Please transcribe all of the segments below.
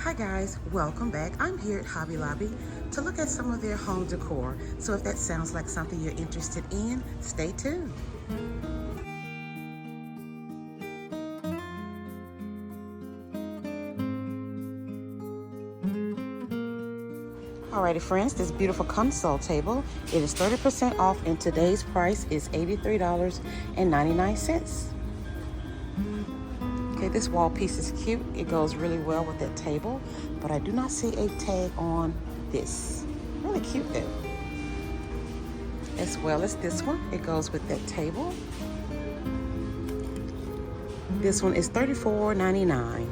Hi guys, welcome back. I'm here at Hobby Lobby to look at some of their home decor. So if that sounds like something you're interested in, stay tuned. Alrighty friends, this beautiful console table, it is 30% off and today's price is $83.99. Okay, this wall piece is cute. It goes really well with that table, but I do not see a tag on this. Really cute though. As well as this one, it goes with that table. This one is $34.99.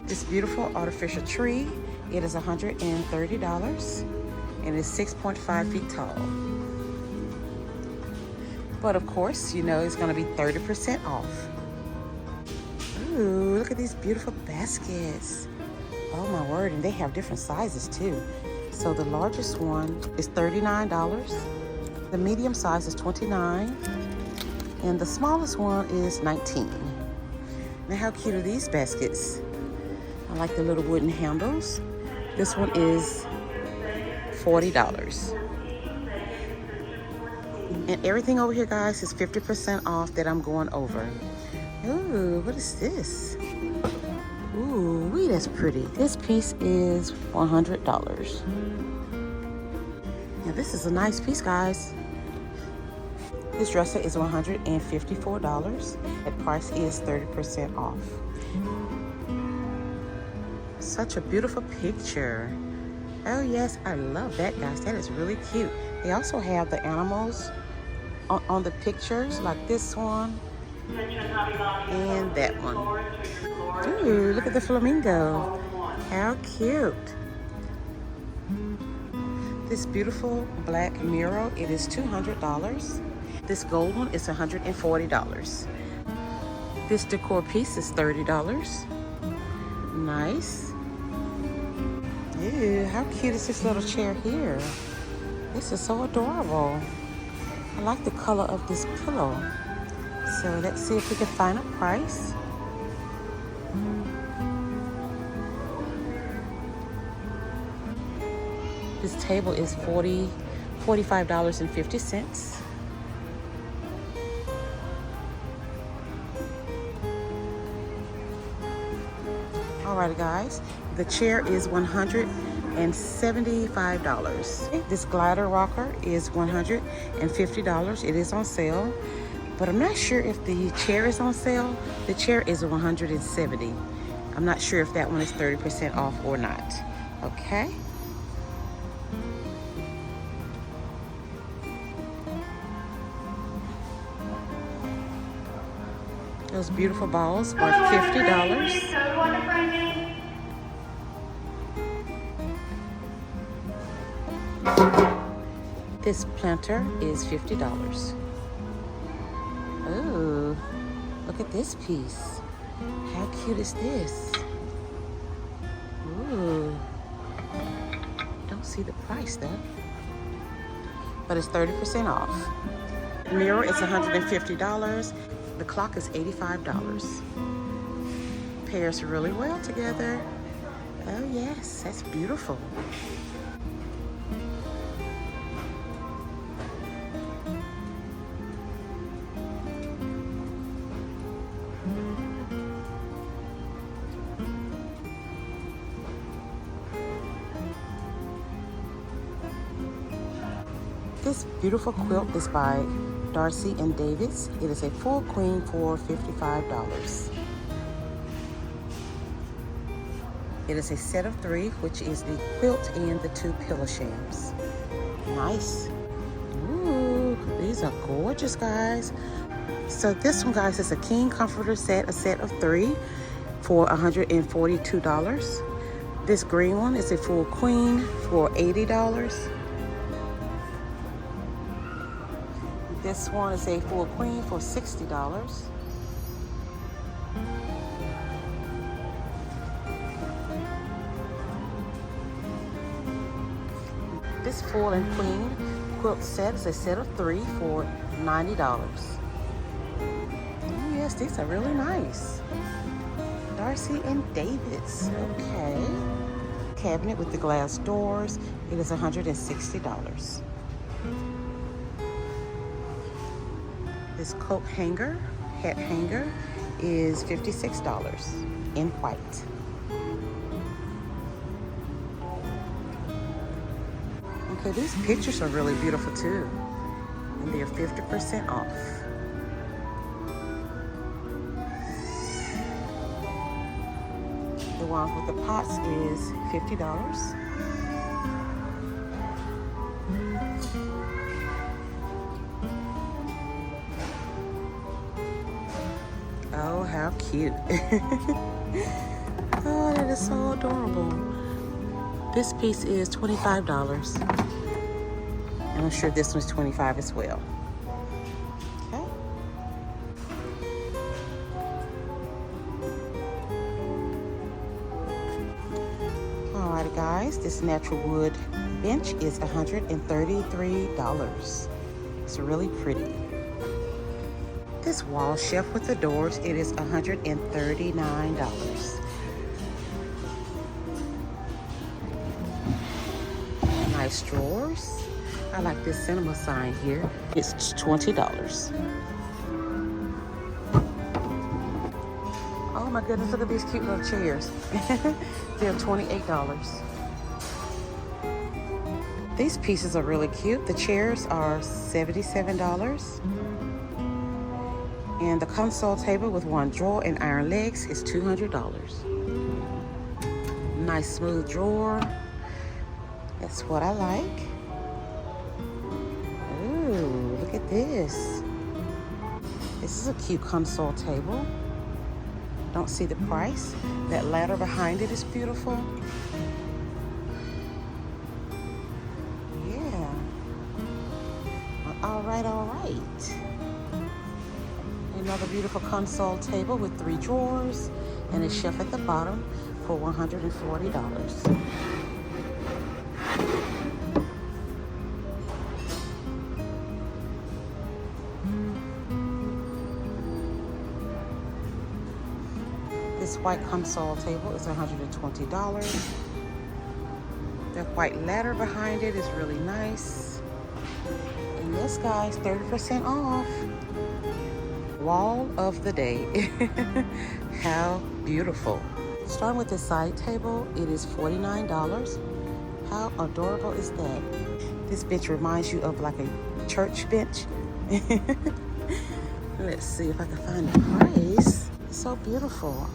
This beautiful artificial tree, it is $130 and it's 6.5 feet tall. But of course, you know it's gonna be 30% off. Ooh, look at these beautiful baskets. Oh my word, and they have different sizes too. So the largest one is $39. The medium size is $29. And the smallest one is $19. Now how cute are these baskets? I like the little wooden handles. This one is $40. And everything over here, guys, is 50% off that I'm going over. Ooh, what is this? Ooh, wee, that's pretty. This piece is $100. Now this is a nice piece, guys. This dresser is $154. That price is 30% off. Such a beautiful picture. Oh yes, I love that, guys. That is really cute. They also have the animals on the pictures, like this one and that one. Ooh, look at the flamingo. How cute. This beautiful black mirror, it is $200. This gold one is $140. This decor piece is $30. Nice. Ew, how cute is this little chair here? This is so adorable. I like the color of this pillow. So let's see if we can find a price. This table is $45.50. Alright guys, the chair is $175. This glider rocker is $150. It is on sale, but I'm not sure if the chair is on sale. The chair is $170. I'm not sure if that one is 30% off or not. Okay. Those beautiful balls are $50. This planter is $50. Oh, look at this piece. How cute is this? Ooh, don't see the price though, but it's 30% off. The mirror is $150. The clock is $85. Pairs really well together. Oh yes, that's beautiful. This beautiful quilt is by Darcy and Davis. It is a full queen for $55. It is a set of 3, which is the quilt and the 2 pillow shams. Nice. Ooh, these are gorgeous, guys. So this one, guys, is a king comforter set, a set of 3 for $142. This green one is a full queen for $80. This one is a full queen for $60. This full and queen quilt set is a set of 3 for $90. Oh yes, these are really nice. Darcy and David's. Okay. Cabinet with the glass doors. It is $160. This coat hanger, hat hanger, is $56 in white. Okay, these pictures are really beautiful too. And they're 50% off. The one with the pots is $50. Oh, how cute. Oh, that is so adorable. This piece is $25. And I'm sure this one's $25 as well. Okay. Alrighty guys, this natural wood bench is $133. It's really pretty. This wall shelf with the doors, it is $139. Nice drawers. I like this cinema sign here. It's $20. Oh my goodness, look at these cute little chairs. They're $28. These pieces are really cute. The chairs are $77. And the console table with one drawer and iron legs is $200. Nice smooth drawer. That's what I like. Ooh, look at this. This is a cute console table. Don't see the price. That ladder behind it is beautiful. Yeah. All right, all right. Another beautiful console table with 3 drawers and a shelf at the bottom for $140. This white console table is $120. The white ladder behind it is really nice. And this guy's 30% off. Wall of the day. How beautiful. Starting with the side table, it is $49. How adorable is that? This bench reminds you of like a church bench. Let's see if I can find the price. It's so beautiful.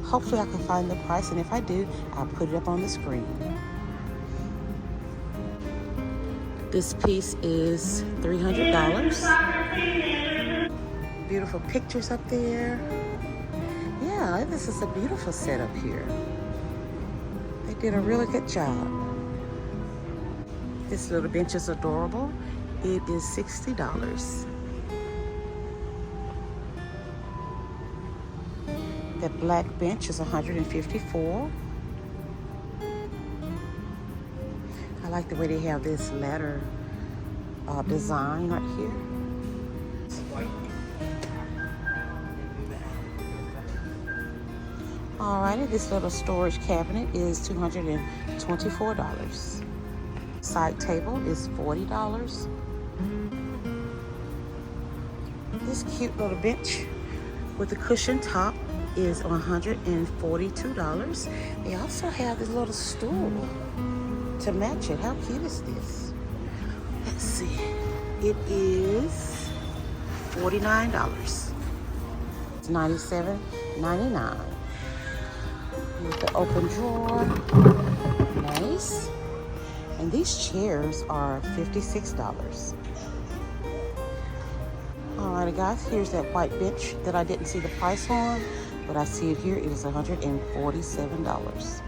Hopefully I can find the price, and if I do, I'll put it up on the screen. This piece is $300. Beautiful pictures up there. Yeah, this is a beautiful setup here. They did a really good job. This little bench is adorable. It is $60. The black bench is $154. I like the way they have this ladder design right here. Alrighty, this little storage cabinet is $224. Side table is $40. This cute little bench with the cushion top is $142. They also have this little stool to match it. How cute is this? Let's see. It is $49. It's $97.99. With the open drawer. Nice. And these chairs are $56. Alrighty guys, here's that white bench that I didn't see the price on, but I see it here. It is $147.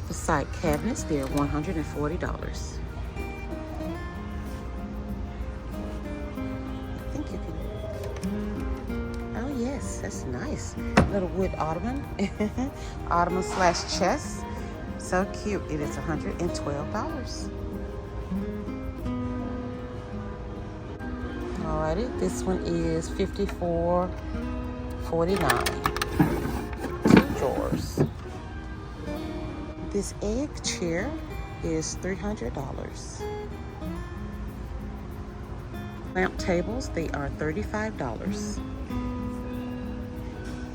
The side cabinets, they're $140. That's nice. Little wood ottoman. Ottoman / chest. So cute. It is $112. Alright double-sided. This one is $54.49. 2 drawers. This egg chair is $300. Lamp tables, they are $35.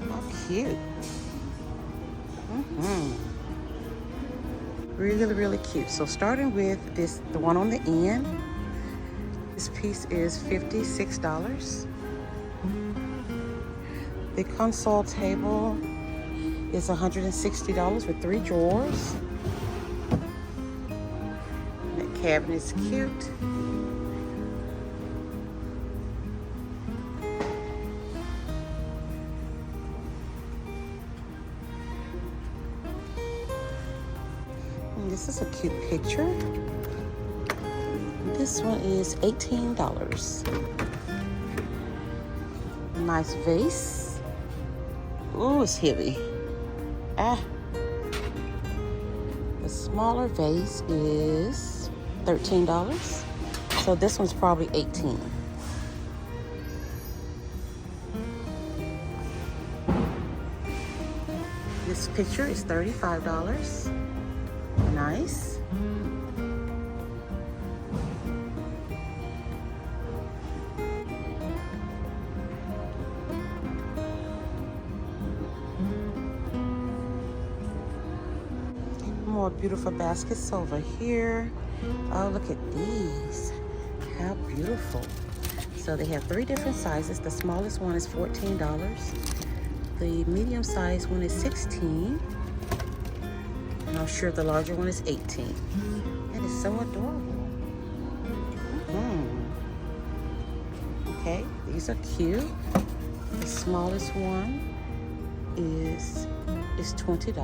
How cute. Really cute. So starting with this, the one on the end, this piece is $56. The console table is $160 with 3 drawers. That cabinet is cute. And this is a cute picture. This one is $18. Nice vase. Ooh, it's heavy. The smaller vase is $13. So this one's probably $18. This picture is $35. Nice. More beautiful baskets over here. Oh, look at these. How beautiful. So they have 3 different sizes. The smallest one is $14. The medium size one is $16. And I'm sure the larger one is $18. That is so adorable. Okay, these are cute. The smallest one is $20.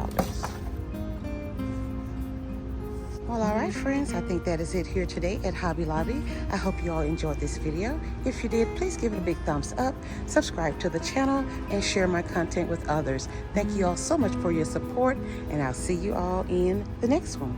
Well, all right, friends, I think that is it here today at Hobby Lobby. I hope you all enjoyed this video. If you did, please give it a big thumbs up, subscribe to the channel, and share my content with others. Thank you all so much for your support, and I'll see you all in the next one.